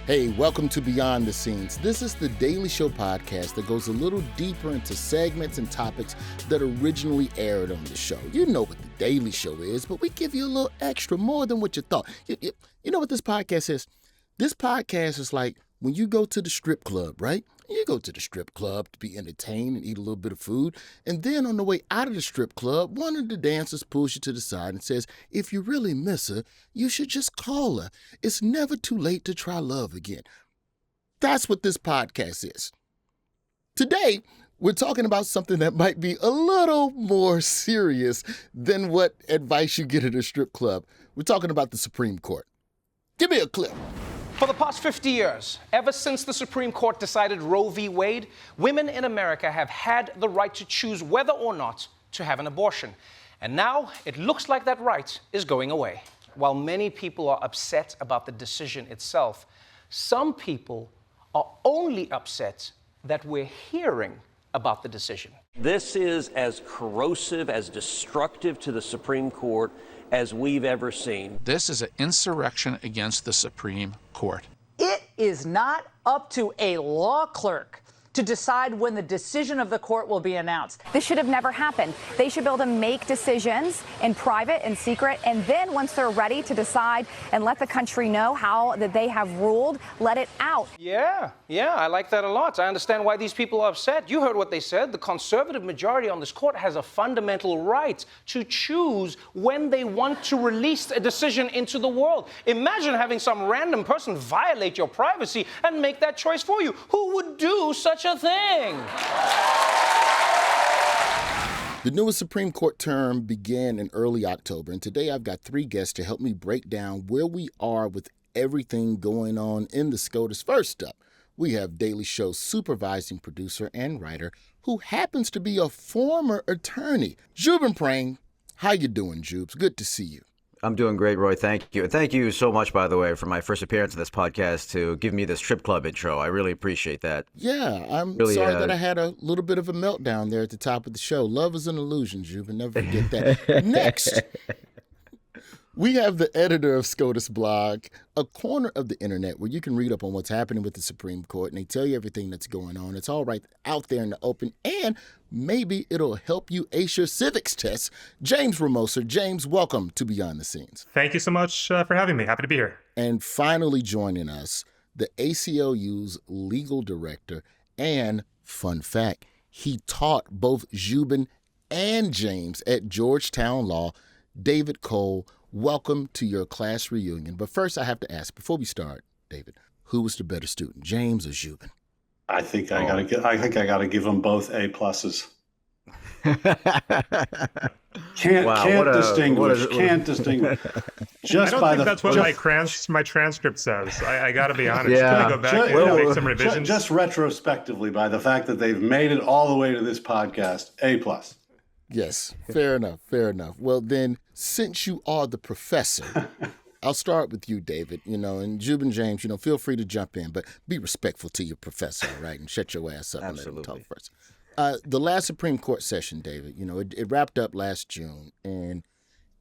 Hey, welcome to Beyond the Scenes. This is the daily show podcast that goes a little deeper into segments and topics that originally aired on the show. You know what the daily show is, but we give you a little extra, more than what you thought. You know what this podcast is? This podcast is like when you go to the strip club, right? You go to the strip club to be entertained and eat a little bit of food. And then on the way out of the strip club, one of the dancers pulls you to the side and says, if you really miss her, you should just call her. It's never too late to try love again. That's what this podcast is. Today, we're talking about something that might be a little more serious than what advice you get at a strip club. We're talking about the Supreme Court. Give me a clip. For the past 50 years, ever since the Supreme Court decided Roe v. Wade, women in America have had the right to choose whether or not to have an abortion. And now it looks like that right is going away. While many people are upset about the decision itself, some people are only upset that we're hearing about the decision. This is as corrosive, as destructive to the Supreme Court as we've ever seen. This is an insurrection against the Supreme Court. It is not up to a law clerk to decide when the decision of the court will be announced. This should have never happened. They should be able to make decisions in private and secret, and then once they're ready to decide and let the country know how that they have ruled, let it out. Yeah, I like that a lot. I understand why these people are upset. You heard what they said. The conservative majority on this court has a fundamental right to choose when they want to release a decision into the world. Imagine having some random person violate your privacy and make that choice for you. Who would do such a thing? The newest Supreme Court term began in early October, and today I've got three guests to help me break down where we are with everything going on in the SCOTUS. First up, we have Daily Show supervising producer and writer who happens to be a former attorney, Zhubin Parang. How you doing, Jubes? Good to see you. I'm doing great, Roy. Thank you. And thank you so much, by the way, for my first appearance in this podcast to give me this strip club intro. I really appreciate that. Yeah, I'm really, sorry that I had a little bit of a meltdown there at the top of the show. Love is an illusion, Zhubin. Never forget that. Next, we have the editor of SCOTUSBlog, a corner of the internet where you can read up on what's happening with the Supreme Court, and they tell you everything that's going on. It's all right out there in the open, and maybe it'll help you ace your civics test. James Romoser. James, welcome to Beyond the Scenes. Thank you so much for having me. Happy to be here. And finally joining us, the ACLU's legal director, and fun fact, he taught both Zhubin and James at Georgetown Law, David Cole. Welcome to your class reunion. But first, I have to ask, before we start, David, who was the better student, James or Zhubin? I think I gotta give them both A pluses. Can't distinguish. Just I don't think that's what my transcript says. I got to be honest. Yeah. Can I go back and make some revisions? Just retrospectively, by the fact that they've made it all the way to this podcast, A plus. Yes, fair enough. Well, then, since you are the professor, I'll start with you, David, and Zhubin, James, feel free to jump in, but be respectful to your professor, right? And shut your ass up and let him talk first. The last Supreme Court session, David, it wrapped up last June, and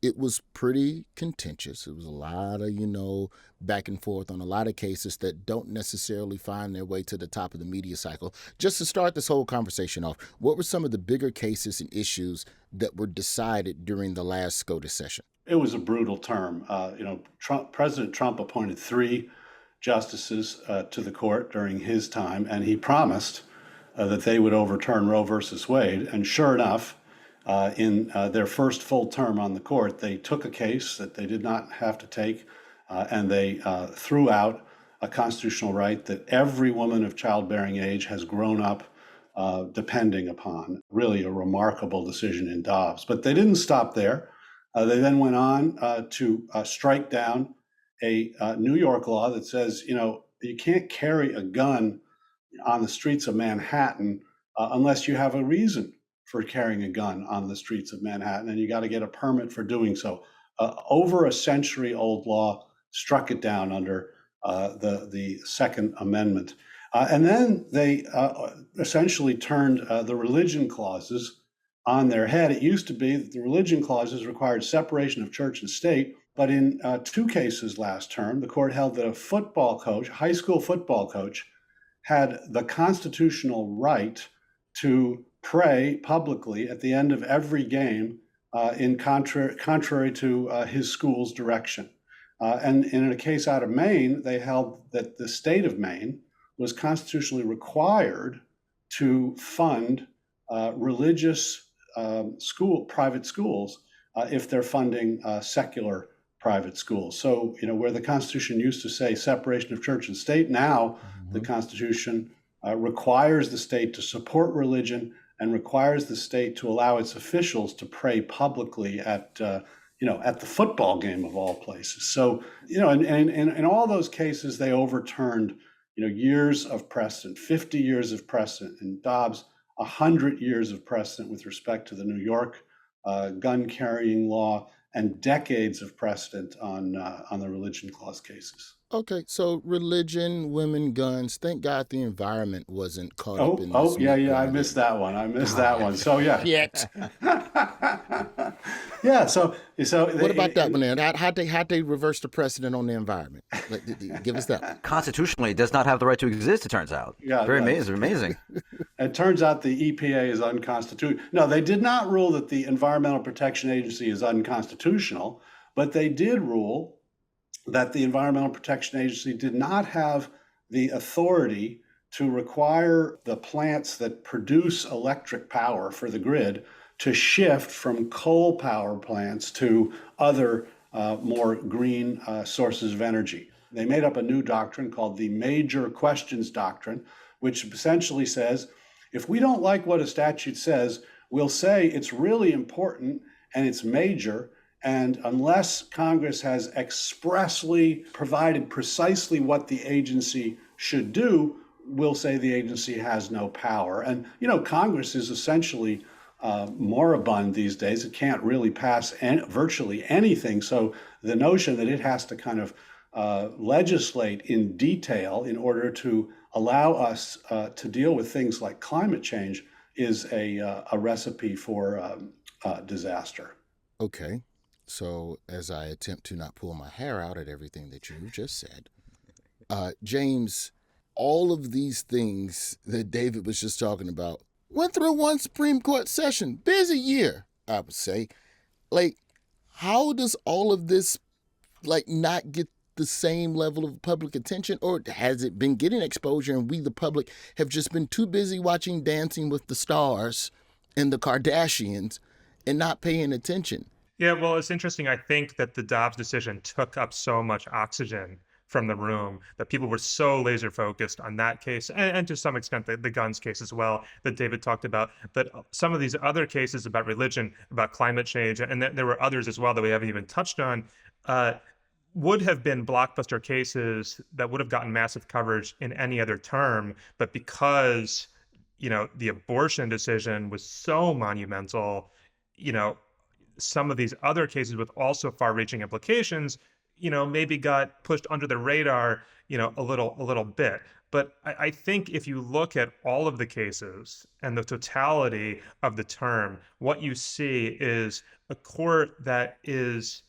it was pretty contentious. It was a lot of, back and forth on a lot of cases that don't necessarily find their way to the top of the media cycle. Just to start this whole conversation off, what were some of the bigger cases and issues that were decided during the last SCOTUS session? It was a brutal term. President Trump appointed 3 justices to the court during his time, and he promised that they would overturn Roe versus Wade. And sure enough, in their first full term on the court, they took a case that they did not have to take, and they threw out a constitutional right that every woman of childbearing age has grown up depending upon. Really a remarkable decision in Dobbs. But they didn't stop there. They then went on to strike down a New York law that says, you can't carry a gun on the streets of Manhattan unless you have a reason for carrying a gun on the streets of Manhattan, and you got to get a permit for doing so. Over a century-old law struck it down under the Second Amendment. And then they essentially turned the religion clauses on their head. It used to be that the religion clauses required separation of church and state, But in two cases last term, the court held that a football coach, high school football coach, had the constitutional right to pray publicly at the end of every game contrary to his school's direction. And in a case out of Maine, they held that the state of Maine was constitutionally required to fund religious private schools if they're funding secular private schools. So, where the Constitution used to say separation of church and state, now the Constitution requires the state to support religion and requires the state to allow its officials to pray publicly at the football game of all places. So, in all those cases, they overturned, years of precedent, 50 years of precedent. In Dobbs, 100 years of precedent with respect to the New York gun carrying law, and decades of precedent on the religion clause cases. Okay, so religion, women, guns. Thank God the environment wasn't caught up in this. Oh, yeah, I missed that one. One. So, yeah. Yet. Yeah, so what about that one then? How'd they reverse the precedent on the environment? Give us that one. Constitutionally, it does not have the right to exist, it turns out. Yeah, Very amazing. It turns out the EPA is unconstitutional. No, they did not rule that the Environmental Protection Agency is unconstitutional, but they did rule that the Environmental Protection Agency did not have the authority to require the plants that produce electric power for the grid to shift from coal power plants to other more green sources of energy. They made up a new doctrine called the Major Questions Doctrine, which essentially says, if we don't like what a statute says, we'll say it's really important and it's major, and unless Congress has expressly provided precisely what the agency should do, we'll say the agency has no power. And, Congress is essentially moribund these days. It can't really pass virtually anything. So the notion that it has to kind of legislate in detail in order to allow us to deal with things like climate change is a recipe for disaster. Okay. So as I attempt to not pull my hair out at everything that you just said, James, all of these things that David was just talking about went through one Supreme Court session. Busy year, I would say. How does all of this, not get the same level of public attention? Or has it been getting exposure and we, the public, have just been too busy watching Dancing with the Stars and the Kardashians and not paying attention? Yeah, well, it's interesting. I think that the Dobbs decision took up so much oxygen from the room that people were so laser focused on that case, and to some extent the guns case as well that David talked about, that some of these other cases about religion, about climate change, and there were others as well that we haven't even touched on, would have been blockbuster cases that would have gotten massive coverage in any other term. But because, the abortion decision was so monumental, some of these other cases with also far-reaching implications, maybe got pushed under the radar, a little bit. But I think if you look at all of the cases and the totality of the term, what you see is a court that is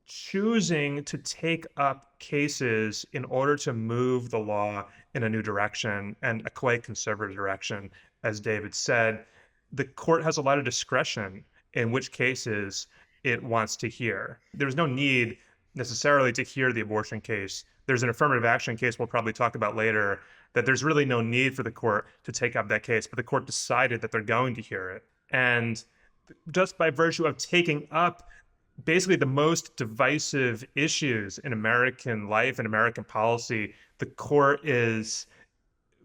choosing to take up cases in order to move the law in a new direction, and a quite conservative direction, as David said. The court has a lot of discretion in which cases it wants to hear. There's no need necessarily to hear the abortion case. There's an affirmative action case we'll probably talk about later that there's really no need for the court to take up that case, but the court decided that they're going to hear it. And just by virtue of taking up basically the most divisive issues in American life and American policy, the court is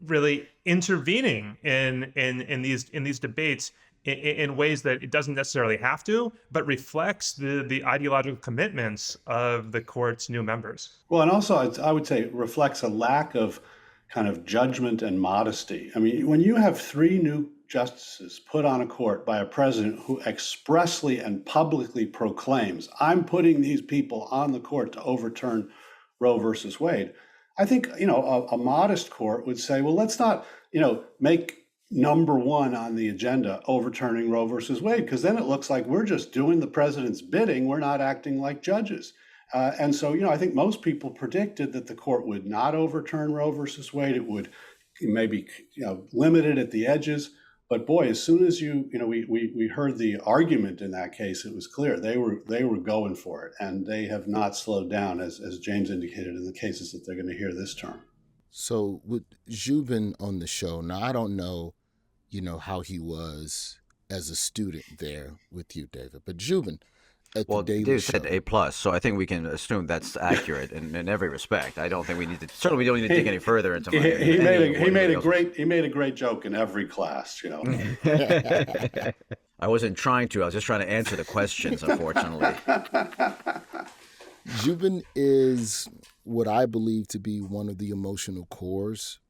really intervening in these debates in ways that it doesn't necessarily have to, but reflects the ideological commitments of the court's new members. Well, and also I would say it reflects a lack of kind of judgment and modesty. I mean, when you have 3 new justices put on a court by a president who expressly and publicly proclaims, I'm putting these people on the court to overturn Roe versus Wade, I think, a modest court would say, well, let's not, make number one on the agenda, overturning Roe versus Wade, because then it looks like we're just doing the president's bidding. We're not acting like judges. And so, I think most people predicted that the court would not overturn Roe versus Wade. It would maybe, limit it at the edges. But boy, as soon as we heard the argument in that case, it was clear they were going for it, and they have not slowed down, as James indicated, in the cases that they're going to hear this term. So with Zhubin on the show, now I don't know, how he was as a student there with you, David, but Zhubin at the Daily David Show. said A+, so I think we can assume that's accurate in every respect. I don't think we need to. Certainly, we don't need to dig any further into. He made a great joke in every class. I wasn't trying to. I was just trying to answer the questions. Unfortunately, Zhubin is what I believe to be one of the emotional cores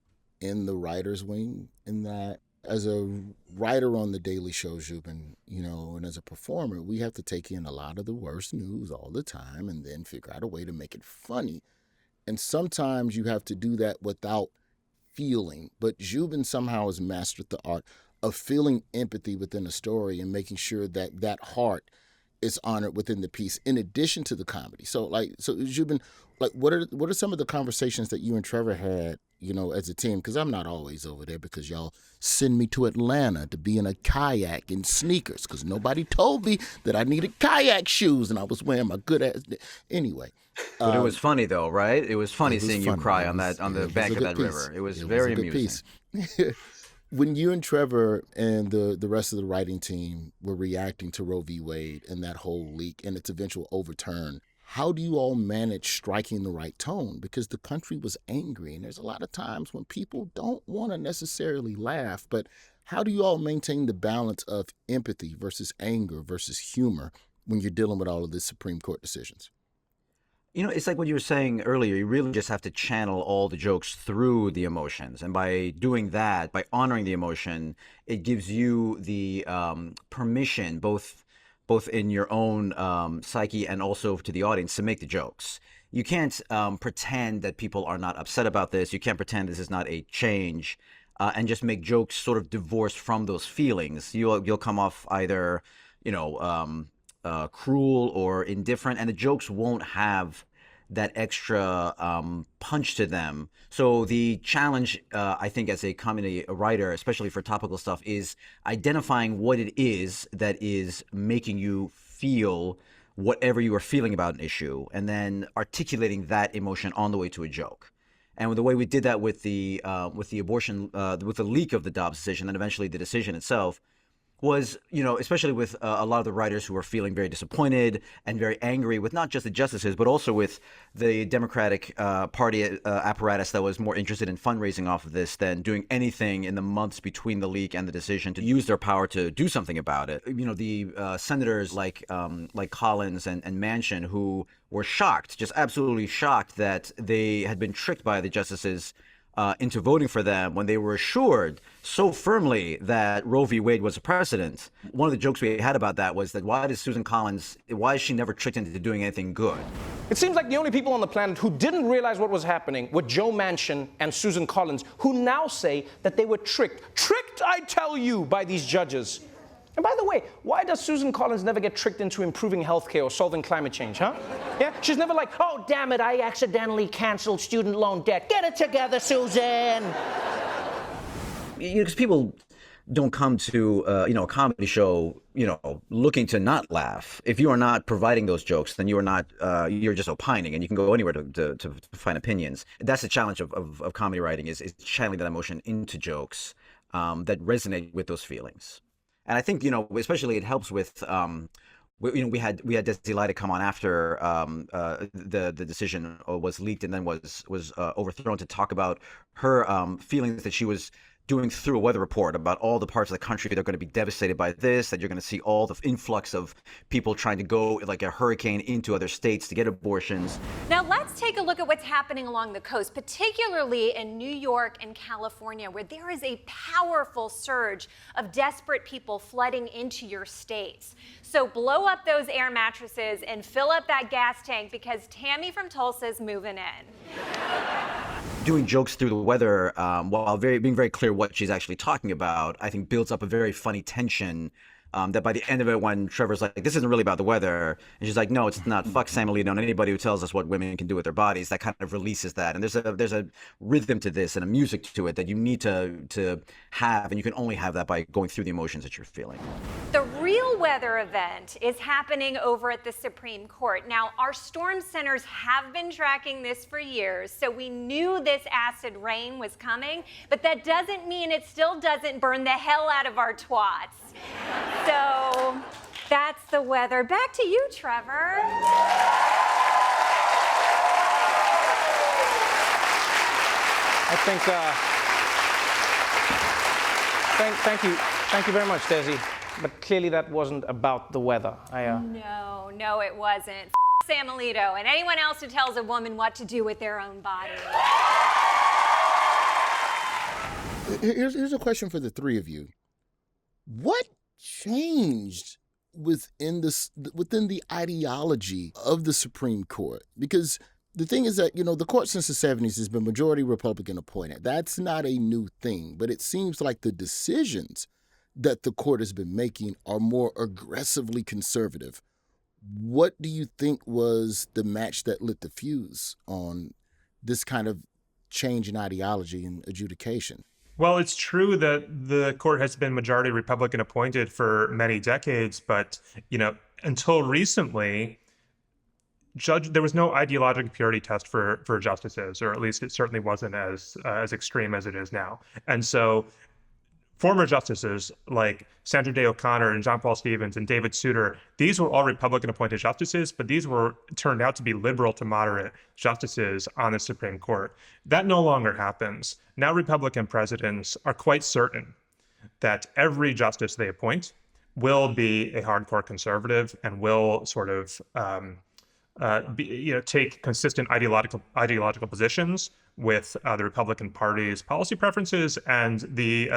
in the writer's wing, in that as a writer on the Daily Show, Zhubin, and as a performer, we have to take in a lot of the worst news all the time and then figure out a way to make it funny. And sometimes you have to do that without feeling. But Zhubin somehow has mastered the art of feeling empathy within a story and making sure that that heart is honored within the piece, in addition to the comedy. So Zhubin, what are some of the conversations that you and Trevor had, as a team? Because I'm not always over there, because y'all send me to Atlanta to be in a kayak in sneakers, because nobody told me that I needed kayak shoes, and I was wearing my good ass. Anyway. But it was funny though, right? It was funny seeing you cry on the bank of that river. It was very amusing. When you and Trevor and the rest of the writing team were reacting to Roe v. Wade and that whole leak and its eventual overturn, how do you all manage striking the right tone? Because the country was angry, and there's a lot of times when people don't want to necessarily laugh, but how do you all maintain the balance of empathy versus anger versus humor when you're dealing with all of these Supreme Court decisions? It's like what you were saying earlier. You really just have to channel all the jokes through the emotions. And by doing that, by honoring the emotion, it gives you the permission, both in your own psyche and also to the audience, to make the jokes. You can't pretend that people are not upset about this. You can't pretend this is not a change and just make jokes sort of divorced from those feelings. You'll come off either, cruel or indifferent, and the jokes won't have that extra punch to them. So the challenge, I think, as a comedy writer, especially for topical stuff, is identifying what it is that is making you feel whatever you are feeling about an issue, and then articulating that emotion on the way to a joke. And the way we did that with the abortion, with the leak of the Dobbs decision, and eventually the decision itself, was, especially with a lot of the writers who were feeling very disappointed and very angry with not just the justices, but also with the Democratic Party apparatus that was more interested in fundraising off of this than doing anything in the months between the leak and the decision to use their power to do something about it. The senators like Collins and Manchin, who were shocked, just absolutely shocked, that they had been tricked by the justices into voting for them when they were assured so firmly that Roe v. Wade was a precedent. One of the jokes we had about that was that why is she never tricked into doing anything good? It seems like the only people on the planet who didn't realize what was happening were Joe Manchin and Susan Collins, who now say that they were tricked. Tricked, I tell you, by these judges. And by the way, why does Susan Collins never get tricked into improving healthcare or solving climate change, huh? Yeah, she's never like, oh, damn it, I accidentally canceled student loan debt. Get it together, Susan. Because people don't come to a comedy show looking to not laugh. If you are not providing those jokes, then you are not you're just opining, and you can go anywhere to find opinions. That's the challenge of comedy writing, is channeling that emotion into jokes that resonate with those feelings. And I think, especially it helps with, we had Desi Lyda come on after the decision was leaked and then was overthrown, to talk about her feelings that she was doing through a weather report about all the parts of the country that are going to be devastated by this, that you're going to see all the influx of people trying to go like a hurricane into other states to get abortions. Now let's take a look at what's happening along the coast, particularly in New York and California, where there is a powerful surge of desperate people flooding into your states. So blow up those air mattresses and fill up that gas tank, because Tammy from Tulsa is moving in. Doing jokes through the weather, while being very clear what she's actually talking about, I think builds up a very funny tension. That by the end of it, when Trevor's like, "This isn't really about the weather," and she's like, "No, it's not. Fuck Sam Alito and anybody who tells us what women can do with their bodies." That kind of releases that, and there's a rhythm to this and a music to it that you need to have, and you can only have that by going through the emotions that you're feeling. The real weather event is happening over at the Supreme Court. Now, our storm centers have been tracking this for years, so we knew this acid rain was coming, but that doesn't mean it still doesn't burn the hell out of our twats. So that's the weather. Back to you, Trevor. I think, thank you very much, Desi. But clearly that wasn't about the weather. No, it wasn't. Sam Alito and anyone else who tells a woman what to do with their own body. Here's a question for the three of you. What changed within the ideology of the Supreme Court? Because the thing is that, the court since the 70s has been majority Republican appointed. That's not a new thing, but it seems like the decisions that the court has been making are more aggressively conservative. What do you think was the match that lit the fuse on this kind of change in ideology and adjudication? Well, it's true that the court has been majority Republican appointed for many decades, but, until recently, there was no ideological purity test for justices, or at least it certainly wasn't as extreme as it is now. And so former justices like Sandra Day O'Connor and John Paul Stevens and David Souter, these were all Republican appointed justices, but these turned out to be liberal to moderate justices on the Supreme Court. That no longer happens. Now Republican presidents are quite certain that every justice they appoint will be a hardcore conservative and will sort of take consistent ideological positions with the Republican Party's policy preferences and the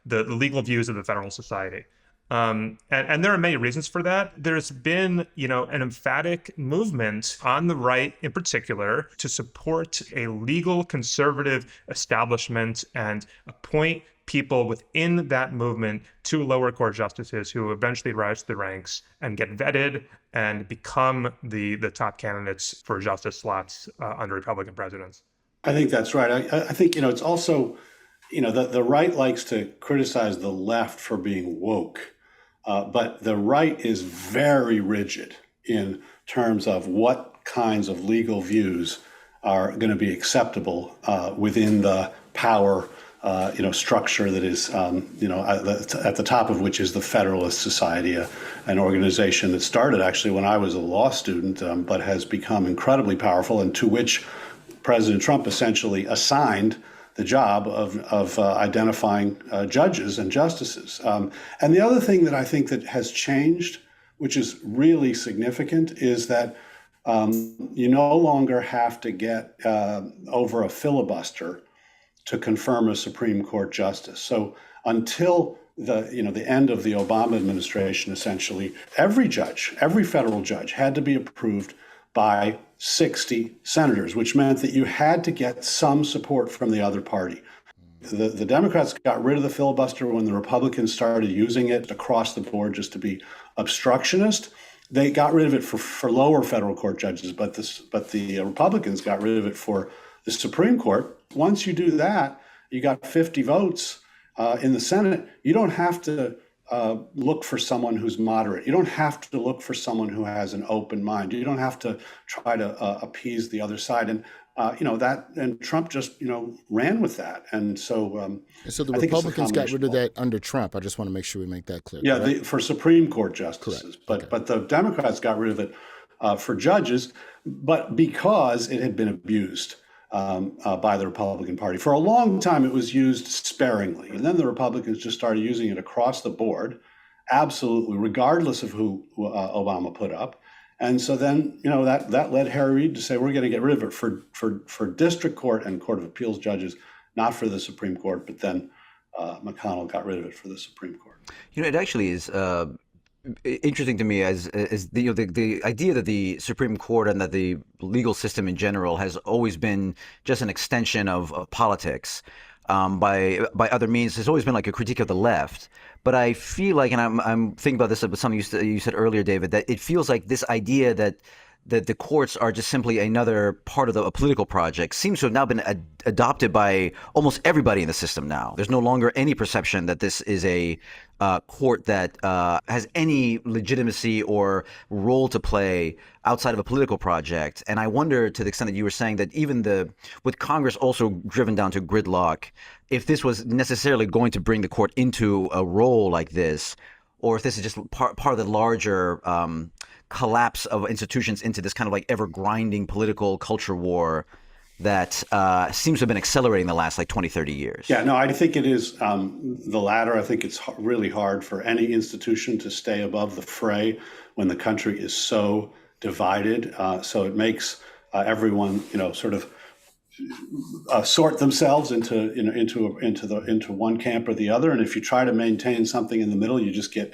legal views of the Federal Society. And there are many reasons for that. There's been, an emphatic movement on the right in particular to support a legal conservative establishment and appoint people within that movement to lower court justices who eventually rise to the ranks and get vetted and become the top candidates for justice slots under Republican presidents. I think that's right. I think, it's also, the right likes to criticize the left for being woke, but the right is very rigid in terms of what kinds of legal views are going to be acceptable within the power structure that is, at the top of which is the Federalist Society, an organization that started actually when I was a law student, but has become incredibly powerful, and to which President Trump essentially assigned the job of identifying judges and justices. And the other thing that I think that has changed, which is really significant, is that you no longer have to get over a filibuster to confirm a Supreme Court justice. So until the end of the Obama administration, essentially, every federal judge had to be approved by 60 senators, which meant that you had to get some support from the other party. The Democrats got rid of the filibuster when the Republicans started using it across the board just to be obstructionist. They got rid of it for lower federal court judges, but the Republicans got rid of it for the Supreme Court. Once you do that, you got 50 votes in the Senate. You don't have to look for someone who's moderate. You don't have to look for someone who has an open mind. You don't have to try to appease the other side. And and Trump just ran with that. And so the Republicans got rid of that under Trump. I just want to make sure we make that clear. Yeah, for Supreme Court justices. Correct. But the Democrats got rid of it for judges, but because it had been abused by the Republican Party. For a long time, it was used sparingly. And then the Republicans just started using it across the board, absolutely, regardless of who Obama put up. And so then, that led Harry Reid to say, we're going to get rid of it for district court and court of appeals judges, not for the Supreme Court. But then McConnell got rid of it for the Supreme Court. It actually is interesting to me as the idea that the Supreme Court and that the legal system in general has always been just an extension of politics by other means has always been like a critique of the left. But I feel like, and I'm thinking about this, but something you said earlier, David, that it feels like this idea that the courts are just simply another part of a political project seems to have now been adopted by almost everybody in the system now. There's no longer any perception that this is a court that has any legitimacy or role to play outside of a political project. And I wonder, to the extent that you were saying that even with Congress also driven down to gridlock, if this was necessarily going to bring the court into a role like this, or if this is just part of the larger collapse of institutions into this kind of like ever-grinding political culture war that seems to have been accelerating the last 20, 30 years. Yeah, no, I think it is the latter. I think it's really hard for any institution to stay above the fray when the country is so divided. So it makes everyone, sort of sort themselves into one camp or the other. And if you try to maintain something in the middle, you just get,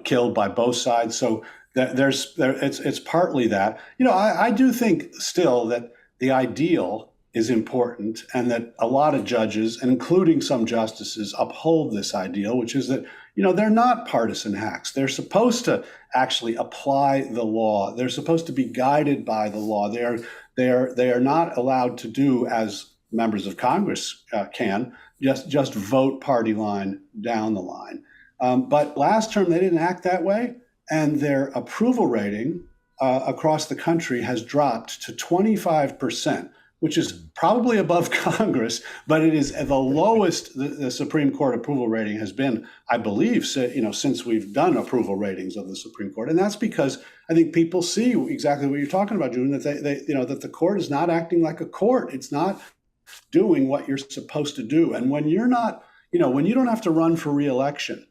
killed by both sides. So it's partly that. I do think still that the ideal is important, and that a lot of judges, and including some justices, uphold this ideal, which is that they're not partisan hacks. They're supposed to actually apply the law. They're supposed to be guided by the law. They are not allowed to do, as members of Congress can, just vote party line down the line. But last term they didn't act that way, and their approval rating across the country has dropped to 25%, which is probably above Congress, but it is the lowest the Supreme Court approval rating has been, I believe, since we've done approval ratings of the Supreme Court. And that's because I think people see exactly what you're talking about, June, that that the court is not acting like a court. It's not doing what you're supposed to do. And when you're not, when you don't have to run for re-election,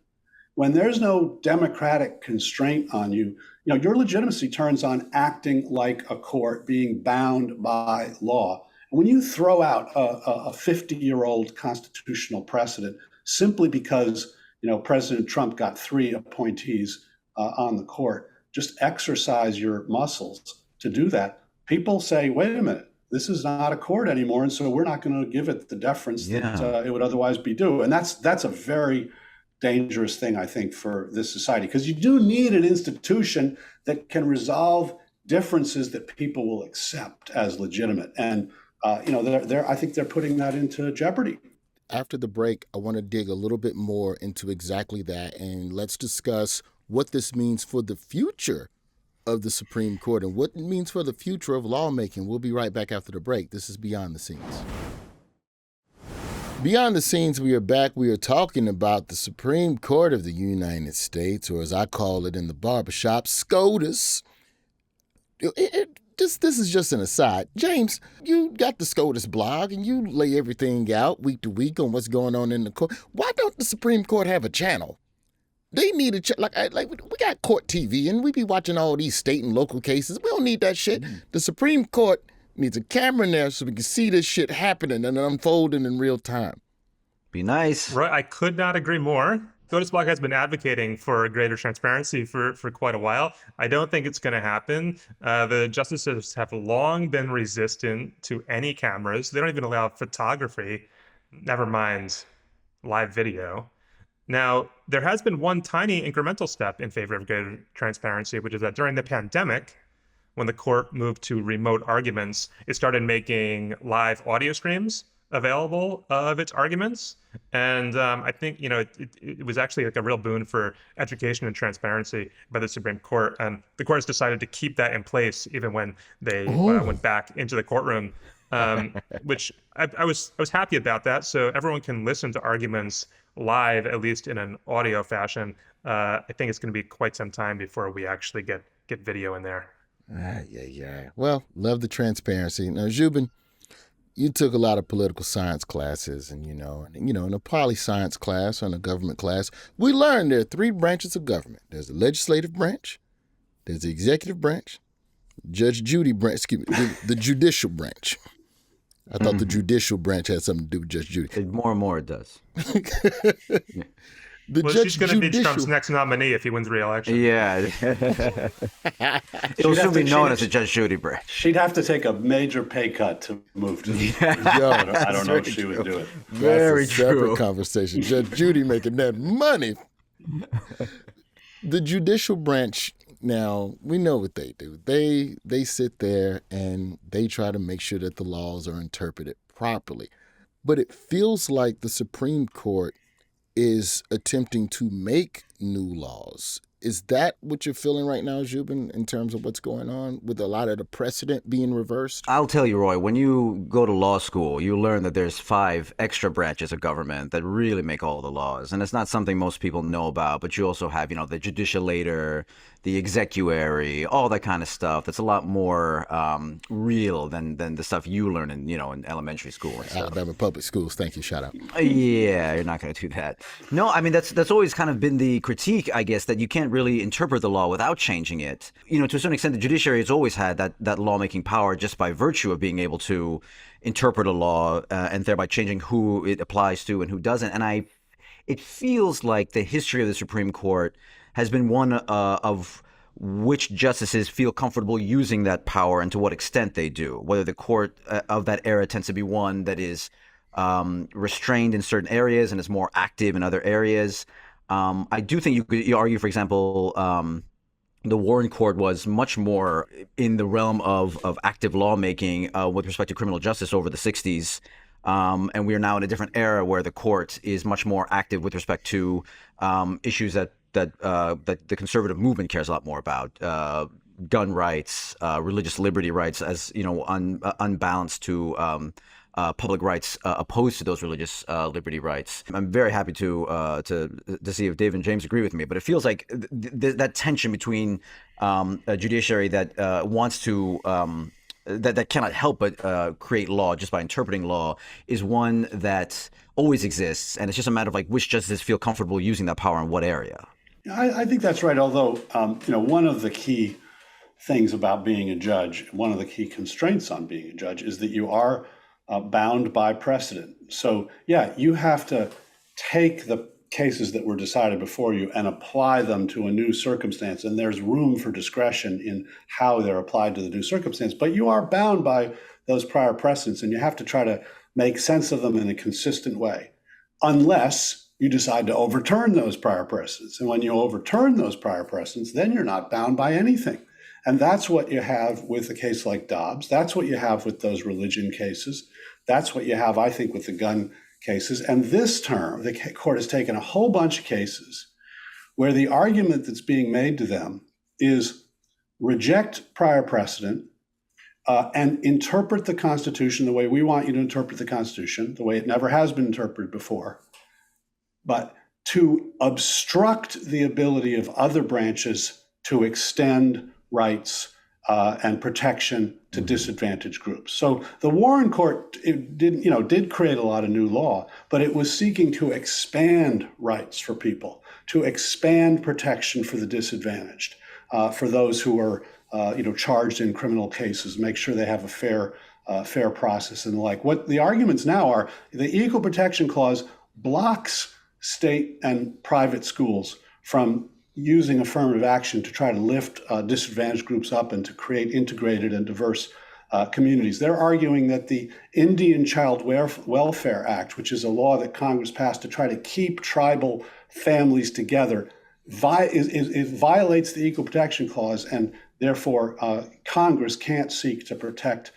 when there's no democratic constraint on you, your legitimacy turns on acting like a court, being bound by law. And when you throw out a 50-year-old constitutional precedent simply because, President Trump got 3 appointees on the court, just exercise your muscles to do that. People say, wait a minute, this is not a court anymore, and so we're not going to give it the deference that it would otherwise be due. And that's a very dangerous thing, I think, for this society, because you do need an institution that can resolve differences that people will accept as legitimate. And, I think they're putting that into jeopardy. After the break, I want to dig a little bit more into exactly that. And let's discuss what this means for the future of the Supreme Court and what it means for the future of lawmaking. We'll be right back after the break. This is Beyond the Scenes. Beyond the Scenes, we are back. We are talking about the Supreme Court of the United States, or as I call it in the barbershop, SCOTUS. This is just an aside. James, you got the SCOTUSBlog, and you lay everything out week to week on what's going on in the court. Why don't the Supreme Court have a channel? They need a like we got court TV, and we be watching all these state and local cases. We don't need that shit. The Supreme Court needs a camera in there so we can see this shit happening and unfolding in real time. Be nice. Right, I could not agree more. SCOTUSBlog has been advocating for greater transparency for quite a while. I don't think it's going to happen. The justices have long been resistant to any cameras. They don't even allow photography, never mind live video. Now, there has been one tiny incremental step in favor of greater transparency, which is that during the pandemic, when the court moved to remote arguments, it started making live audio streams available of its arguments. And I think, it was actually like a real boon for education and transparency by the Supreme Court. And the court has decided to keep that in place even when they went back into the courtroom, which I was happy about that. So everyone can listen to arguments live, at least in an audio fashion. I think it's going to be quite some time before we actually get video in there. Yeah. Well, love the transparency. Now, Zhubin, you took a lot of political science classes, and in a poli-science class or in a government class, we learned there are 3 branches of government. There's the legislative branch, there's the executive branch, the judicial branch. I thought the judicial branch had something to do with Judge Judy. More and more it does. She's going to be Trump's next nominee if he wins re-election. Yeah. It'll soon be known as a Judge Judy branch. She'd have to take a major pay cut to move to the I don't know if she would do it. That's a separate conversation. Judge Judy making that money. The judicial branch, now, we know what they do. They sit there and they try to make sure that the laws are interpreted properly. But it feels like the Supreme Court is attempting to make new laws. Is that what you're feeling right now, Zhubin, in terms of what's going on with a lot of the precedent being reversed? I'll tell you, Roy, when you go to law school, you learn that there's 5 extra branches of government that really make all the laws. And it's not something most people know about, but you also have, the judicialator, the execuary, all that kind of stuff. That's a lot more real than the stuff you learn in, in elementary school. And stuff. Alabama public schools. Thank you. Shout out. Yeah, you're not going to do that. No, I mean, that's always kind of been the critique, I guess, that you can't really interpret the law without changing it. To a certain extent, the judiciary has always had that lawmaking power just by virtue of being able to interpret a law and thereby changing who it applies to and who doesn't. And it feels like the history of the Supreme Court has been one of which justices feel comfortable using that power and to what extent they do. Whether the court of that era tends to be one that is restrained in certain areas and is more active in other areas. I do think you could argue, for example, the Warren Court was much more in the realm of active lawmaking with respect to criminal justice over the 60s. And we are now in a different era where the court is much more active with respect to issues that the conservative movement cares a lot more about. Gun rights, religious liberty rights, as unbalanced to public rights opposed to those religious liberty rights. I'm very happy to see if Dave and James agree with me, but it feels like that tension between a judiciary that wants to that cannot help but create law just by interpreting law is one that always exists, and it's just a matter of which justices feel comfortable using that power in what area. I think that's right. Although one of the key things about being a judge, one of the key constraints on being a judge, is that you are bound by precedent. So, yeah, you have to take the cases that were decided before you and apply them to a new circumstance. And there's room for discretion in how they're applied to the new circumstance. But you are bound by those prior precedents, and you have to try to make sense of them in a consistent way, unless you decide to overturn those prior precedents. And when you overturn those prior precedents, then you're not bound by anything. And that's what you have with a case like Dobbs. That's what you have with those religion cases. That's what you have, I think, with the gun cases. And this term, the court has taken a whole bunch of cases where the argument that's being made to them is reject prior precedent and interpret the Constitution the way we want you to interpret the Constitution, the way it never has been interpreted before, but to obstruct the ability of other branches to extend rights and protection to disadvantaged groups. So the Warren Court did create a lot of new law, but it was seeking to expand rights for people, to expand protection for the disadvantaged, for those who are charged in criminal cases, make sure they have a fair process and the like. What the arguments now are: the Equal Protection Clause blocks state and private schools from using affirmative action to try to lift disadvantaged groups up and to create integrated and diverse communities. They're arguing that the Indian Child Welfare Act, which is a law that Congress passed to try to keep tribal families together, it violates the Equal Protection Clause, and therefore Congress can't seek to protect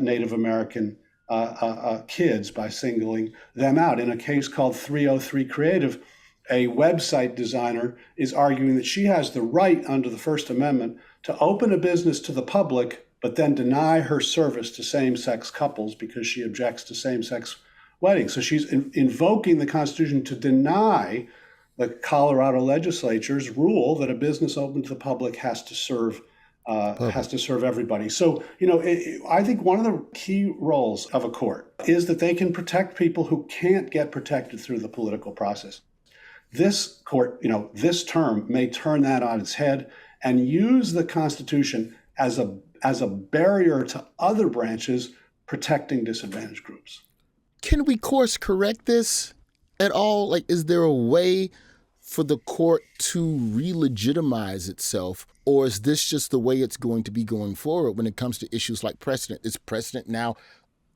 Native American kids by singling them out. In a case called 303 Creative, a website designer is arguing that she has the right under the First Amendment to open a business to the public, but then deny her service to same-sex couples because she objects to same-sex weddings. So she's invoking the Constitution to deny the Colorado legislature's rule that a business open to the public has to serve everybody. So, I think one of the key roles of a court is that they can protect people who can't get protected through the political process. This court, this term may turn that on its head and use the Constitution as a barrier to other branches protecting disadvantaged groups. Can we course correct this at all? Is there a way for the court to re-legitimize itself, or is this just the way it's going to be going forward when it comes to issues like precedent? Is precedent now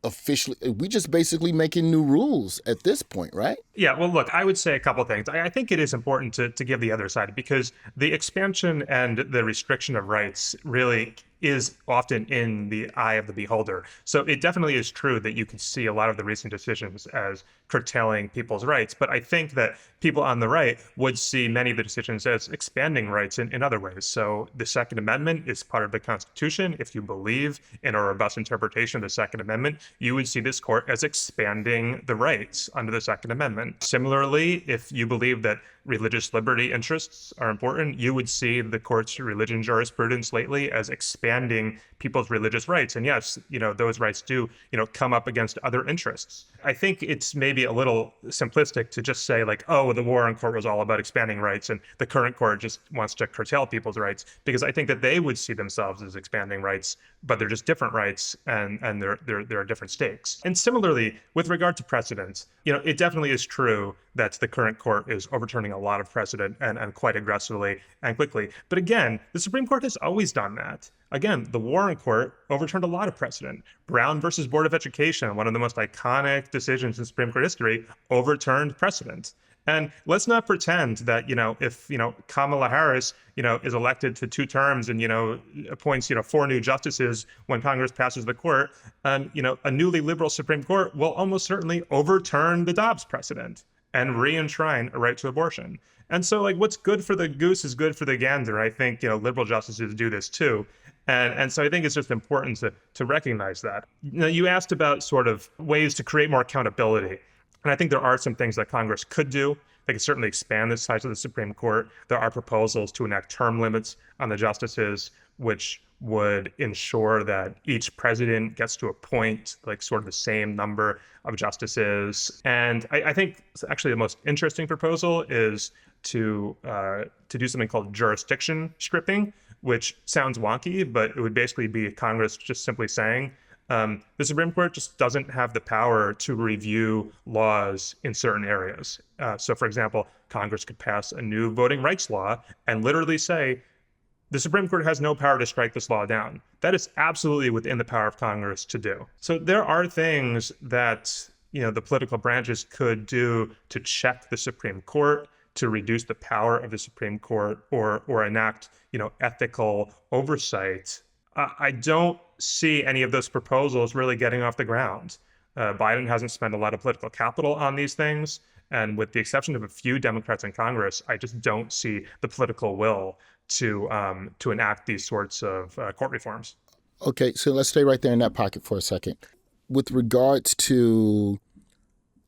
officially, we just basically making new rules at this point, right? Yeah, well, look, I would say a couple of things. I think it is important to give the other side, because the expansion and the restriction of rights really is often in the eye of the beholder. So it definitely is true that you can see a lot of the recent decisions as curtailing people's rights. But I think that people on the right would see many of the decisions as expanding rights in other ways. So the Second Amendment is part of the Constitution. If you believe in a robust interpretation of the Second Amendment, you would see this court as expanding the rights under the Second Amendment. Similarly, if you believe that religious liberty interests are important, you would see the court's religion jurisprudence lately as expanding people's religious rights. And yes, those rights do, come up against other interests. I think it's maybe a little simplistic to just say like, oh, the Warren Court was all about expanding rights and the current court just wants to curtail people's rights, because I think that they would see themselves as expanding rights, but they're just different rights and there are different stakes. And similarly, with regard to precedents, it definitely is true that the current court is overturning a lot of precedent and quite aggressively and quickly. But again, the Supreme Court has always done that. Again, the Warren Court overturned a lot of precedent. Brown versus Board of Education, one of the most iconic decisions in Supreme Court history, overturned precedent. And let's not pretend that, if, Kamala Harris, is elected to 2 terms and, appoints, 4 new justices when Congress passes the court, a newly liberal Supreme Court will almost certainly overturn the Dobbs precedent and re-enshrine a right to abortion. And so, what's good for the goose is good for the gander. I think, liberal justices do this too. And so I think it's just important to recognize that. You asked about sort of ways to create more accountability. And I think there are some things that Congress could do. They could certainly expand the size of the Supreme Court. There are proposals to enact term limits on the justices, which would ensure that each president gets to appoint sort of the same number of justices. And I think actually the most interesting proposal is to do something called jurisdiction stripping, which sounds wonky, but it would basically be Congress just simply saying, the Supreme Court just doesn't have the power to review laws in certain areas. So, for example, Congress could pass a new voting rights law and literally say, the Supreme Court has no power to strike this law down. That is absolutely within the power of Congress to do. So there are things that, the political branches could do to check the Supreme Court, to reduce the power of the Supreme Court, or enact, ethical oversight. I don't see any of those proposals really getting off the ground. Biden hasn't spent a lot of political capital on these things. And with the exception of a few Democrats in Congress, I just don't see the political will to enact these sorts of court reforms. Okay, so let's stay right there in that pocket for a second. With regards to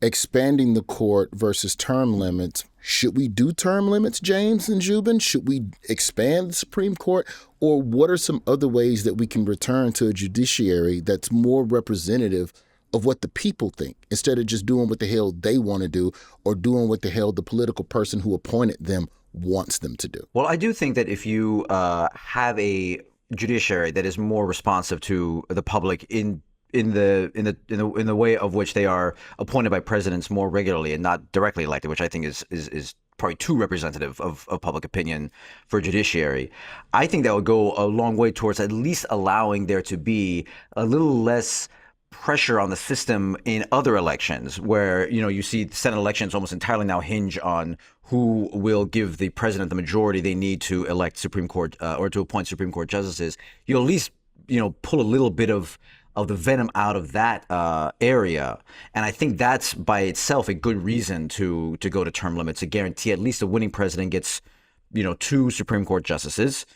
expanding the court versus term limits, should we do term limits, James and Zhubin? Should we expand the Supreme Court? Or what are some other ways that we can return to a judiciary that's more representative of what the people think, instead of just doing what the hell they want to do or doing what the hell the political person who appointed them wants them to do? Well, I do think that if you have a judiciary that is more responsive to the public in the way of which they are appointed by presidents more regularly and not directly elected, which I think is probably too representative of public opinion for judiciary, I think that would go a long way towards at least allowing there to be a little less pressure on the system in other elections where, you see Senate elections almost entirely now hinge on who will give the president the majority they need to elect Supreme Court or to appoint Supreme Court justices. You'll at least, pull a little bit of the venom out of that area. And I think that's by itself a good reason to go to term limits, to guarantee at least the winning president gets, 2 Supreme Court justices.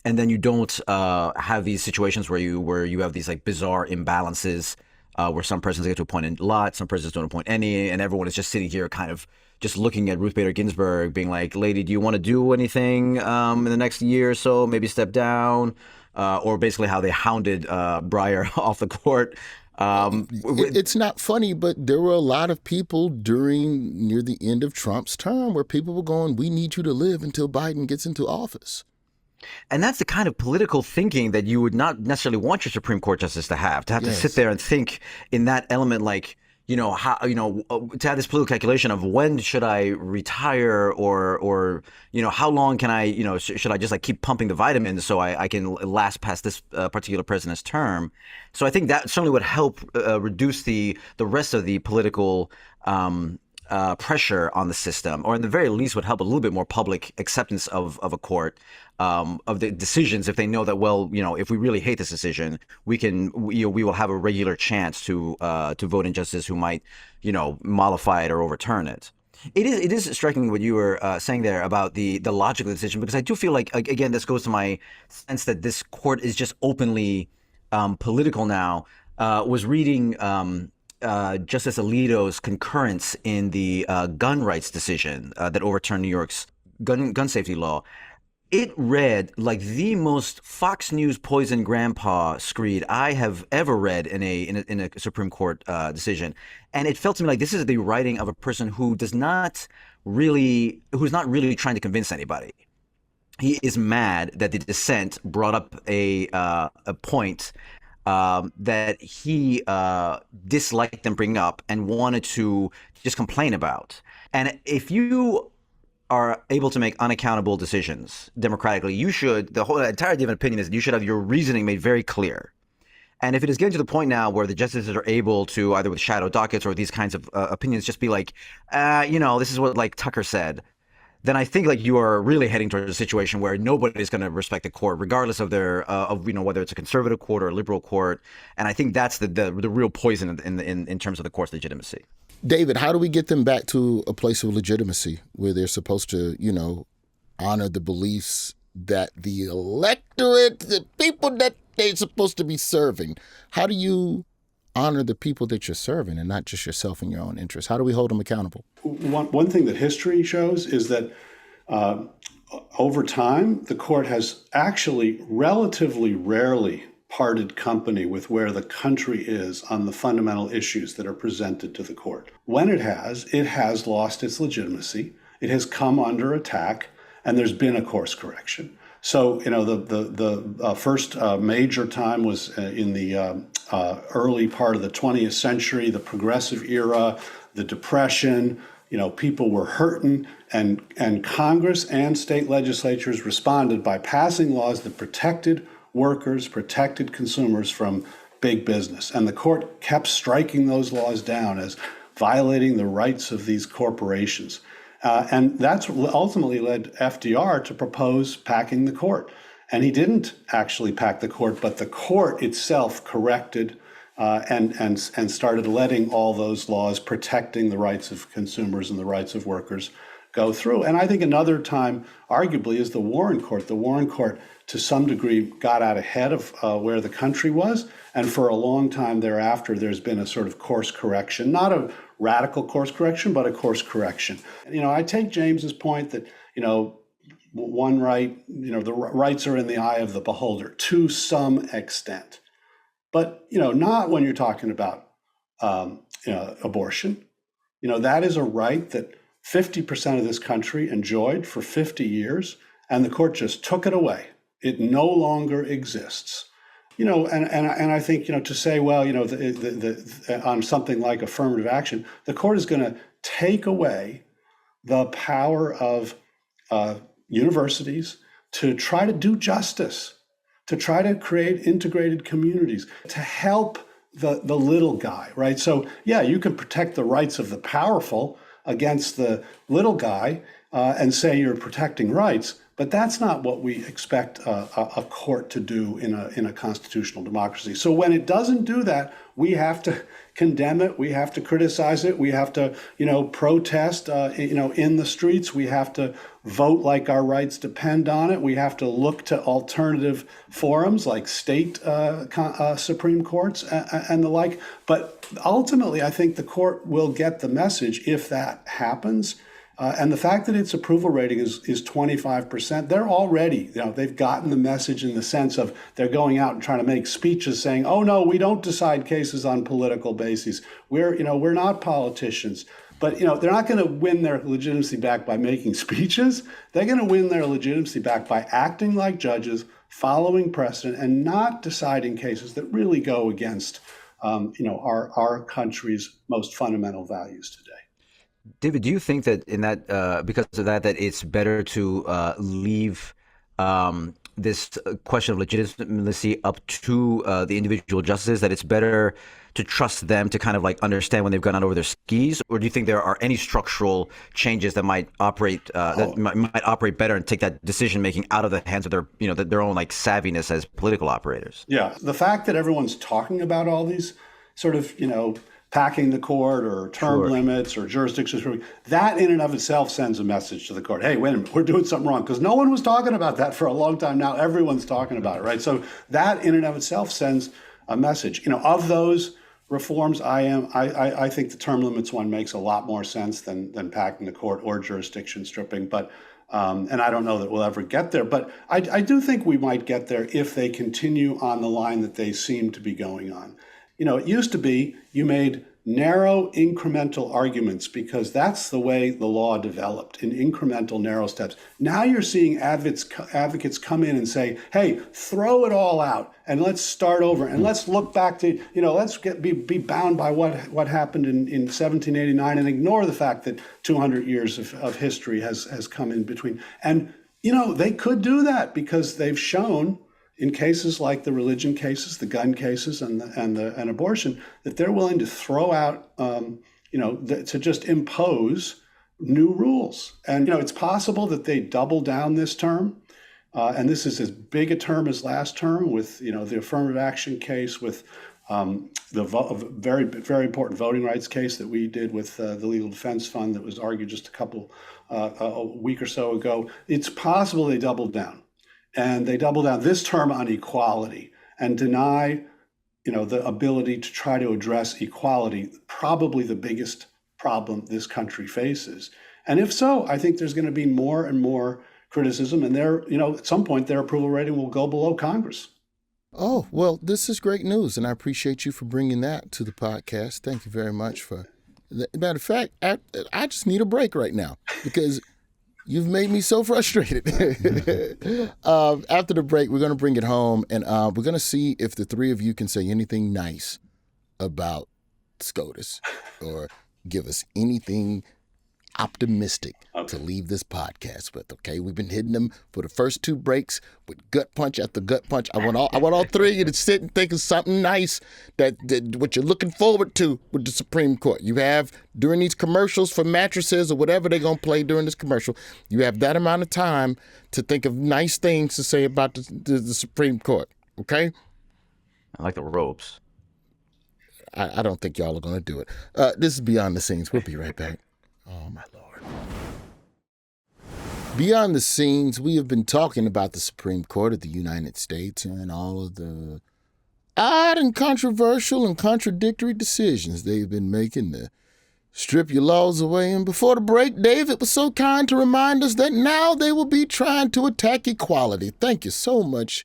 And then you don't have these situations where you have these bizarre imbalances where some presidents get to appoint a lot, some presidents don't appoint any, and everyone is just sitting here kind of just looking at Ruth Bader Ginsburg being like, lady, do you want to do anything in the next year or so? Maybe step down. Or basically how they hounded Breyer off the court. It's not funny, but there were a lot of people near the end of Trump's term where people were going, we need you to live until Biden gets into office. And that's the kind of political thinking that you would not necessarily want your Supreme Court justice to have to sit there and think in that element how, to have this political calculation of when should I retire, or how long can I, should I just like keep pumping the vitamins so I can last past this particular president's term. So I think that certainly would help reduce the rest of the political pressure on the system, or in the very least would help a little bit more public acceptance of a court, of the decisions, if they know that, well, if we really hate this decision, we will have a regular chance to vote in justice who might, mollify it or overturn it. It is striking what you were saying there about the logical decision, because I do feel like, again, this goes to my sense that this court is just openly political now. Was reading Justice Alito's concurrence in the gun rights decision that overturned New York's gun safety law. It read like the most Fox News poison grandpa screed I have ever read in a Supreme Court decision, and it felt to me like this is the writing of a person who's not really trying to convince anybody. He is mad that the dissent brought up a point that he disliked them bringing up and wanted to just complain about. And if you are able to make unaccountable decisions democratically, the whole entirety of an opinion is that you should have your reasoning made very clear. And if it is getting to the point now where the justices are able to, either with shadow dockets or these kinds of opinions, just be like, this is what like Tucker said, then I think like you are really heading towards a situation where nobody is going to respect the court, regardless of their whether it's a conservative court or a liberal court. And I think that's the real poison in terms of the court's legitimacy. David, how do we get them back to a place of legitimacy where they're supposed to, honor the beliefs that the electorate, the people that they're supposed to be serving? How do you honor the people that you're serving and not just yourself and your own interests? How do we hold them accountable? One thing that history shows is that over time, the court has actually relatively rarely parted company with where the country is on the fundamental issues that are presented to the court. When it has lost its legitimacy, it has come under attack, and there's been a course correction. So, the first major time was in the early part of the 20th century, the progressive era, the Depression. People were hurting, and Congress and state legislatures responded by passing laws that protected workers, protected consumers from big business. And the court kept striking those laws down as violating the rights of these corporations. And that's ultimately led FDR to propose packing the court. And he didn't actually pack the court, but the court itself corrected and started letting all those laws protecting the rights of consumers and the rights of workers go through. And I think another time, arguably, is the Warren Court. The Warren Court, to some degree, got out ahead of where the country was. And for a long time thereafter, there's been a sort of course correction, not a radical course correction, but a course correction. I take James's point that, one right, the rights are in the eye of the beholder to some extent. But, not when you're talking about, abortion. That is a right that 50% of this country enjoyed for 50 years, and the court just took it away. It no longer exists. And I think, to say, well, on something like affirmative action, the court is going to take away the power of universities to try to do justice, to try to create integrated communities, to help the little guy, right? So, yeah, you can protect the rights of the powerful against the little guy and say you're protecting rights, but that's not what we expect a court to do in a constitutional democracy. So when it doesn't do that, we have to condemn it. We have to criticize it. We have to, protest, in the streets. We have to vote like our rights depend on it. We have to look to alternative forums like state Supreme Courts and the like. But ultimately, I think the court will get the message if that happens. And the fact that its approval rating is 25%, they're already, they've gotten the message in the sense of they're going out and trying to make speeches saying, oh, no, we don't decide cases on political bases. We're not politicians. But, they're not going to win their legitimacy back by making speeches. They're going to win their legitimacy back by acting like judges, following precedent, and not deciding cases that really go against our country's most fundamental values today. David, do you think that in that because of that it's better to leave this question of legitimacy up to the individual justices, that it's better to trust them to kind of like understand when they've gone out over their skis? Or do you think there are any structural changes that might operate might operate better and take that decision making out of the hands of their own like savviness as political operators? Yeah, the fact that everyone's talking about all these sort of packing the court or term limits or jurisdictions, that in and of itself sends a message to the court. Hey, wait a minute, we're doing something wrong, because no one was talking about that for a long time. Now everyone's talking about it, right? So that in and of itself sends a message. Of those reforms, I think the term limits one makes a lot more sense than packing the court or jurisdiction stripping. But and I don't know that we'll ever get there, but I do think we might get there if they continue on the line that they seem to be going on. It used to be you made narrow incremental arguments because that's the way the law developed, in incremental narrow steps. Now you're seeing advocates come in and say, hey, throw it all out and let's start over and let's look back to, let's be bound by what happened in 1789 and ignore the fact that 200 years of history has come in between. And, they could do that because they've shown in cases like the religion cases, the gun cases, and abortion, that they're willing to throw out, to just impose new rules. And it's possible that they double down this term, and this is as big a term as last term with the affirmative action case, with the very very important voting rights case that we did with the Legal Defense Fund that was argued just a week or so ago. It's possible they doubled down. And they double down this term on equality and deny, the ability to try to address equality, probably the biggest problem this country faces. And if so, I think there's going to be more and more criticism, and at some point their approval rating will go below Congress. Oh, well, this is great news, and I appreciate you for bringing that to the podcast. Thank you very much for that. Matter of fact, I just need a break right now because you've made me so frustrated. After the break, we're going to bring it home, and we're going to see if the three of you can say anything nice about SCOTUS or give us anything optimistic to leave this podcast with. Okay, we've been hitting them for the first two breaks with gut punch after gut punch. I want all three of you to sit and think of something nice that what you're looking forward to with the Supreme Court. You have during these commercials for mattresses or whatever they're gonna play during this commercial. You have that amount of time to think of nice things to say about the Supreme Court. Okay. I like the robes. I don't think y'all are gonna do it. This is Beyond the Scenes. We'll be right back. Oh, my Lord. Beyond the Scenes, we have been talking about the Supreme Court of the United States and all of the odd and controversial and contradictory decisions they've been making to strip your laws away. And before the break, David was so kind to remind us that now they will be trying to attack equality. Thank you so much,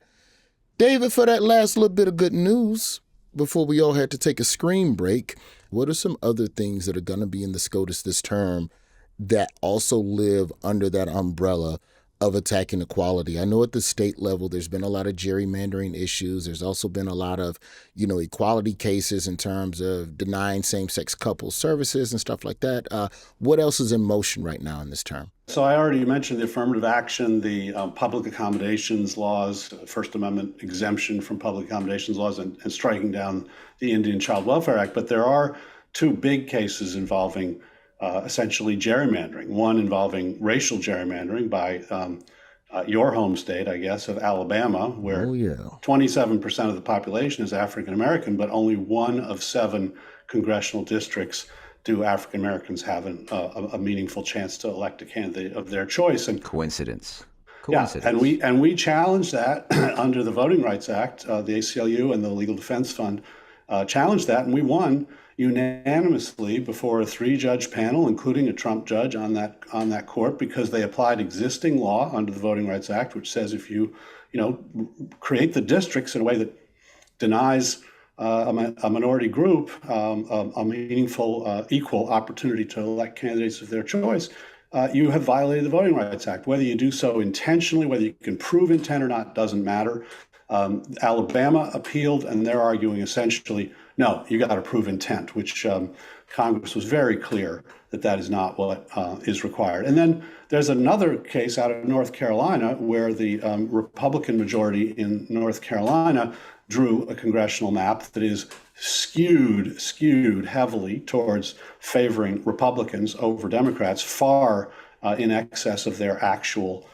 David, for that last little bit of good news before we all had to take a screen break. What are some other things that are going to be in the SCOTUS this term that also live under that umbrella of attacking equality? I know at the state level, there's been a lot of gerrymandering issues. There's also been a lot of, equality cases in terms of denying same-sex couples services and stuff like that. What else is in motion right now in this term? So I already mentioned the affirmative action, the public accommodations laws, First Amendment exemption from public accommodations laws, and striking down the Indian Child Welfare Act. But there are two big cases involving essentially gerrymandering. One involving racial gerrymandering by your home state, I guess, of Alabama, where 27% of the population is African American, but only one of 7 congressional districts do African Americans have a meaningful chance to elect a candidate of their choice. And coincidence. Yeah, and we challenged that under the Voting Rights Act. The ACLU and the Legal Defense Fund challenged that, and we won unanimously before a 3-judge panel, including a Trump judge on that court, because they applied existing law under the Voting Rights Act, which says if you create the districts in a way that denies a minority group a meaningful equal opportunity to elect candidates of their choice, you have violated the Voting Rights Act. Whether you do so intentionally, whether you can prove intent or not, doesn't matter. Alabama appealed, and they're arguing essentially, no, you got to prove intent, which Congress was very clear that is not what is required. And then there's another case out of North Carolina where the Republican majority in North Carolina drew a congressional map that is skewed heavily towards favoring Republicans over Democrats, far in excess of their actual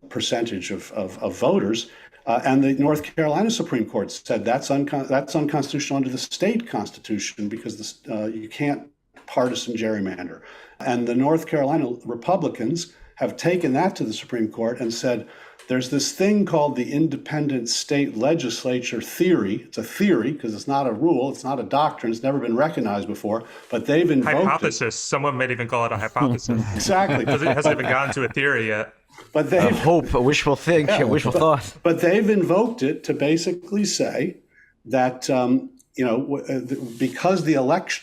percentage of voters. And the North Carolina Supreme Court said that's unconstitutional under the state constitution because you can't partisan gerrymander. And the North Carolina Republicans have taken that to the Supreme Court and said, there's this thing called the independent state legislature theory. It's a theory because it's not a rule. It's not a doctrine. It's never been recognized before. But they've invoked hypothesis. Someone might even call it a hypothesis. Exactly. Because it hasn't even gotten to a theory yet. But they hope, a wishful think, a wishful thought. But they've invoked it to basically say that because the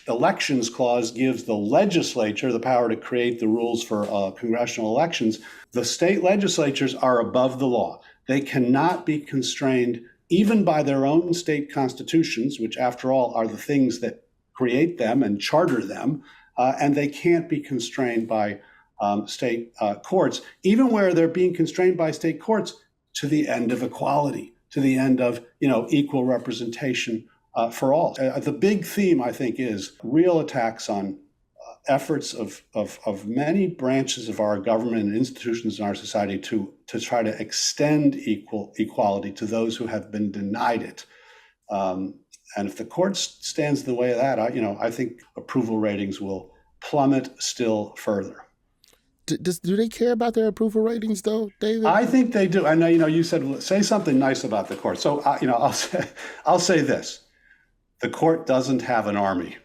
elections clause gives the legislature the power to create the rules for congressional elections, the state legislatures are above the law. They cannot be constrained even by their own state constitutions, which after all are the things that create them and charter them, and they can't be constrained by state courts, even where they're being constrained by state courts to the end of equality, to the end of equal representation for all. The big theme, I think, is real attacks on efforts of many branches of our government and institutions in our society to try to extend equality to those who have been denied it. And if the court stands in the way of that, I think approval ratings will plummet still further. Do they care about their approval ratings, though, David? I think they do. I know, you said say something nice about the court. So, I'll say this: the court doesn't have an army.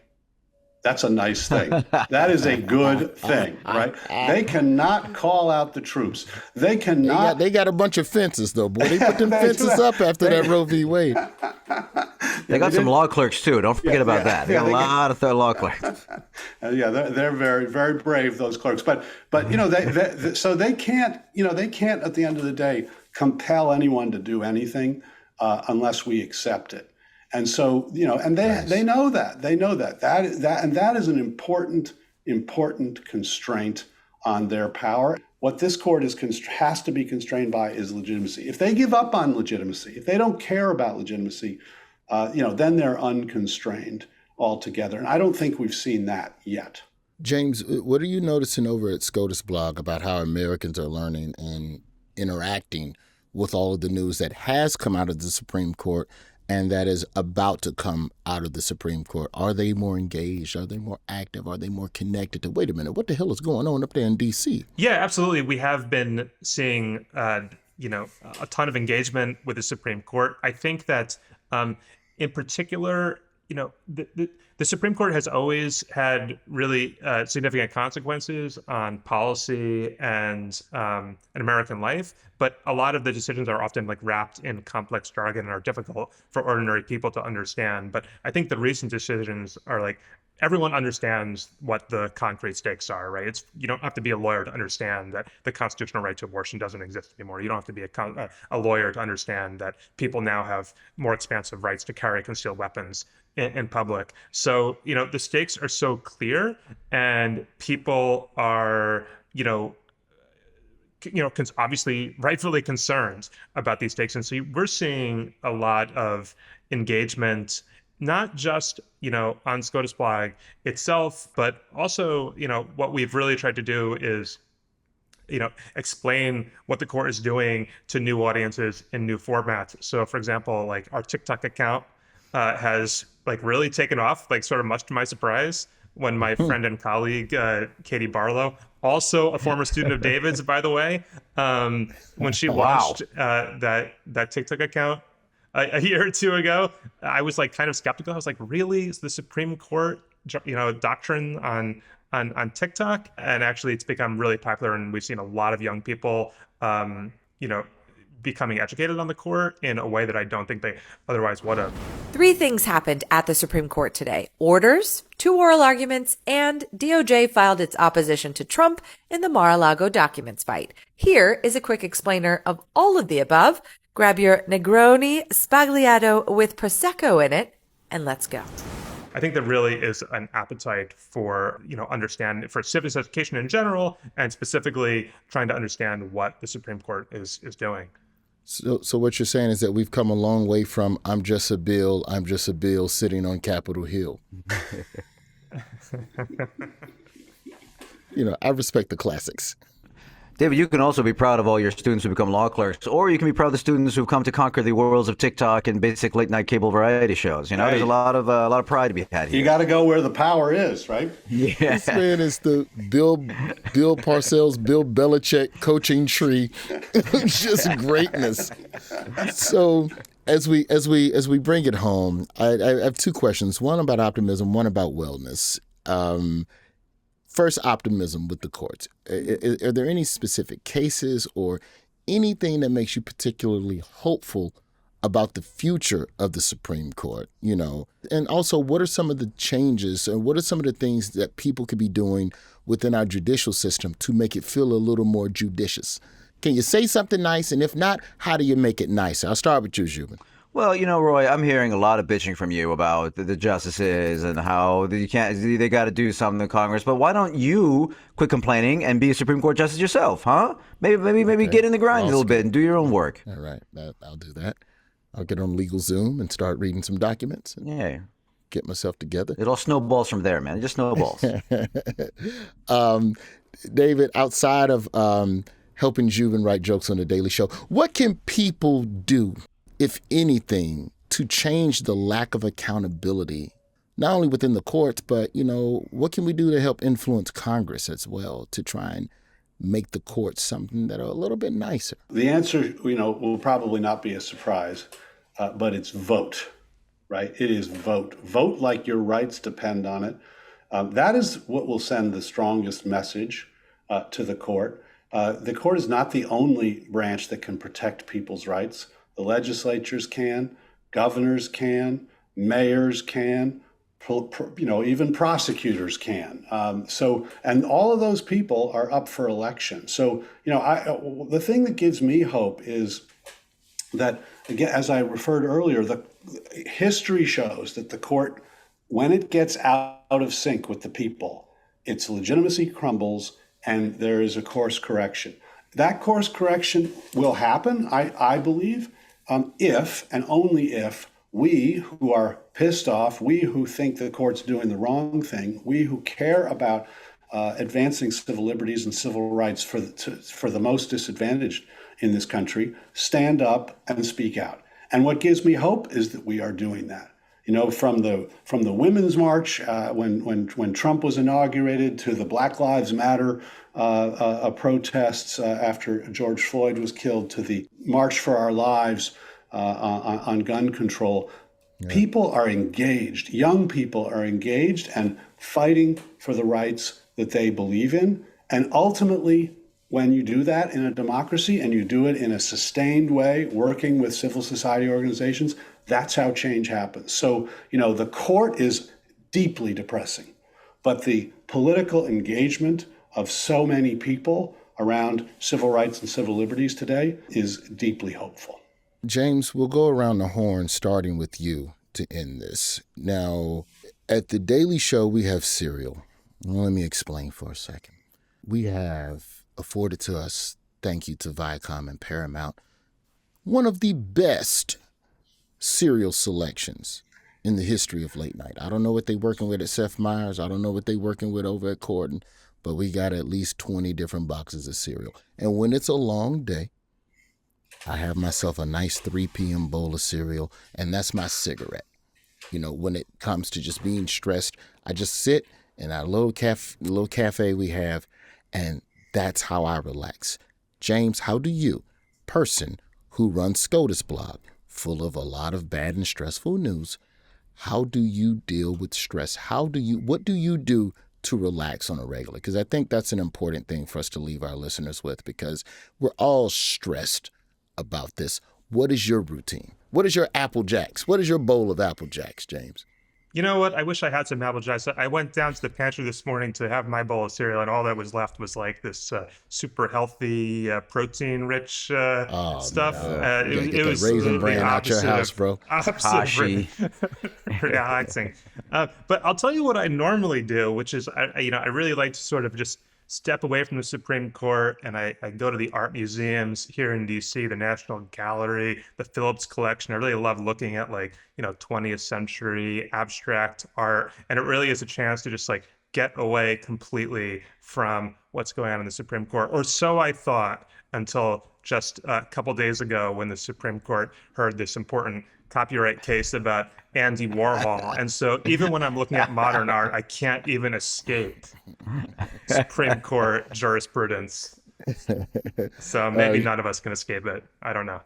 That's a nice thing. That is a good thing, right? They cannot call out the troops. They cannot. They got a bunch of fences, though, boy. They put them fences up after that Roe v. Wade. They got some law clerks, too. Don't forget about that. They got a lot of law clerks. They're very, very brave, those clerks. But so they can't, they can't at the end of the day compel anyone to do anything unless we accept it. And so, and they know that. They know that. That is an important constraint on their power. What this court has to be constrained by is legitimacy. If they give up on legitimacy, if they don't care about legitimacy, then they're unconstrained altogether. And I don't think we've seen that yet. James, what are you noticing over at SCOTUSBlog about how Americans are learning and interacting with all of the news that has come out of the Supreme Court and that is about to come out of the Supreme Court? Are they more engaged? Are they more active? Are they more connected to, wait a minute, what the hell is going on up there in D.C.? Yeah, absolutely. We have been seeing, a ton of engagement with the Supreme Court. I think that in particular, the Supreme Court has always had really significant consequences on policy and American life, but a lot of the decisions are often wrapped in complex jargon and are difficult for ordinary people to understand. But I think the recent decisions are everyone understands what the concrete stakes are, right? You don't have to be a lawyer to understand that the constitutional right to abortion doesn't exist anymore. You don't have to be a lawyer to understand that people now have more expansive rights to carry concealed weapons in public. So, the stakes are so clear, and people are, obviously rightfully concerned about these stakes. And so we're seeing a lot of engagement, not just, on SCOTUSBlog itself, but also, what we've really tried to do is, explain what the court is doing to new audiences in new formats. So, for example, our TikTok account has really taken off, sort of much to my surprise, when my friend and colleague, Katie Barlow, also a former student of David's, by the way, when she launched that TikTok account a year or two ago, I was kind of skeptical. I was really? Is the Supreme Court, doctrine on TikTok? And actually it's become really popular, and we've seen a lot of young people, becoming educated on the court in a way that I don't think they otherwise would have. 3 things happened at the Supreme Court today: orders, 2 oral arguments, and DOJ filed its opposition to Trump in the Mar-a-Lago documents fight. Here is a quick explainer of all of the above. Grab your Negroni Spagliato with Prosecco in it, and let's go. I think there really is an appetite for, for civics education in general, and specifically trying to understand what the Supreme Court is doing. So what you're saying is that we've come a long way from I'm just a bill sitting on Capitol Hill. I respect the classics. David, you can also be proud of all your students who become law clerks, or you can be proud of the students who've come to conquer the worlds of TikTok and basic late night cable variety shows. There's a lot of pride to be had here. You got to go where the power is, right? Yeah. This man is the Bill Parcells, Bill Belichick coaching tree. Just greatness. So as we bring it home, I have two questions. One about optimism, one about wellness. First, optimism with the courts. Are there any specific cases or anything that makes you particularly hopeful about the future of the Supreme Court? And also, what are some of the changes and what are some of the things that people could be doing within our judicial system to make it feel a little more judicious? Can you say something nice? And if not, how do you make it nicer? I'll start with you, Zhubin. Well, Roy, I'm hearing a lot of bitching from you about the justices and how they got to do something in Congress. But why don't you quit complaining and be a Supreme Court justice yourself, huh? Maybe get in the grind a little bit and do your own work. All right, I'll do that. I'll get on LegalZoom and start reading some documents. Yeah. Get myself together. It all snowballs from there, man. It just snowballs. David, outside of helping Zhubin write jokes on The Daily Show, what can people do, if anything, to change the lack of accountability, not only within the courts, but, what can we do to help influence Congress as well to try and make the courts something that are a little bit nicer? The answer, will probably not be a surprise, but it's vote, right? It is vote. Vote like your rights depend on it. That is what will send the strongest message to the court. The court is not the only branch that can protect people's rights. The legislatures can, governors can, mayors can, even prosecutors can. And all of those people are up for election. So, the thing that gives me hope is that, again, as I referred earlier, the history shows that the court, when it gets out of sync with the people, its legitimacy crumbles and there is a course correction. That course correction will happen, I believe, if and only if we who are pissed off, we who think the court's doing the wrong thing, we who care about advancing civil liberties and civil rights for the most disadvantaged in this country, stand up and speak out. And what gives me hope is that we are doing that. From the Women's March when Trump was inaugurated to the Black Lives Matter protests after George Floyd was killed, to the March for Our Lives on gun control. Yeah. People are engaged. Young people are engaged and fighting for the rights that they believe in. And ultimately, when you do that in a democracy and you do it in a sustained way, working with civil society organizations, that's how change happens. So, the court is deeply depressing, but the political engagement of so many people around civil rights and civil liberties today is deeply hopeful. James, we'll go around the horn, starting with you to end this. Now, at The Daily Show, we have cereal. Well, let me explain for a second. We have afforded to us, thank you to Viacom and Paramount, one of the best cereal selections in the history of late night. I don't know what they're working with at Seth Meyers. I don't know what they're working with over at Corden, but we got at least 20 different boxes of cereal. And when it's a long day, I have myself a nice 3 p.m. bowl of cereal, and that's my cigarette. When it comes to just being stressed, I just sit in our little cafe we have, and that's how I relax. James, how do you, person who runs SCOTUSBlog, full of a lot of bad and stressful news, how do you deal with stress? What do you do to relax on a regular? Because I think that's an important thing for us to leave our listeners with, because we're all stressed about this. What is your routine? What is your Apple Jacks? What is your bowl of Apple Jacks, James? You know what? I wish I had some apple juice. I went down to the pantry this morning to have my bowl of cereal, and all that was left was like this super healthy, protein-rich stuff. No. It was Raisin Bran out your house, bro. Opposite relaxing. But I'll tell you what I normally do, which is, I really like to sort of just step away from the Supreme Court, and I go to the art museums here in DC, the National Gallery, the Phillips Collection. I really love looking at 20th century abstract art, and it really is a chance to just get away completely from what's going on in the Supreme Court, or so I thought until just a couple days ago when the Supreme Court heard this important copyright case about Andy Warhol. And so even when I'm looking at modern art, I can't even escape Supreme Court jurisprudence. So maybe none of us can escape it. I don't know.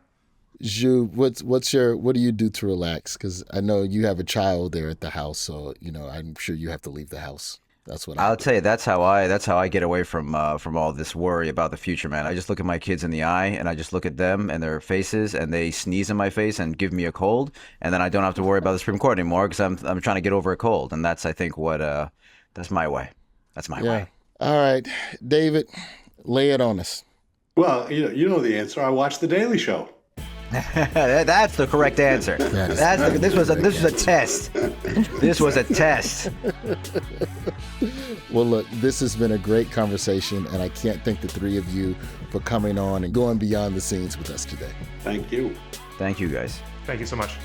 Zhu, what do you do to relax? Because I know you have a child there at the house, so I'm sure you have to leave the house. That's what I'll tell you. That's how I get away from all this worry about the future, man. I just look at my kids in the eye, and I just look at them and their faces, and they sneeze in my face and give me a cold, and then I don't have to worry about the Supreme Court anymore because I'm trying to get over a cold, and that's, I think, what that's my way. That's my way. All right, David, lay it on us. Well, you know the answer. I watched The Daily Show. That's the correct answer. This was a test. This was a test. Well, look, this has been a great conversation, and I can't thank the three of you for coming on and going beyond the scenes with us today. Thank you. Thank you, guys. Thank you so much.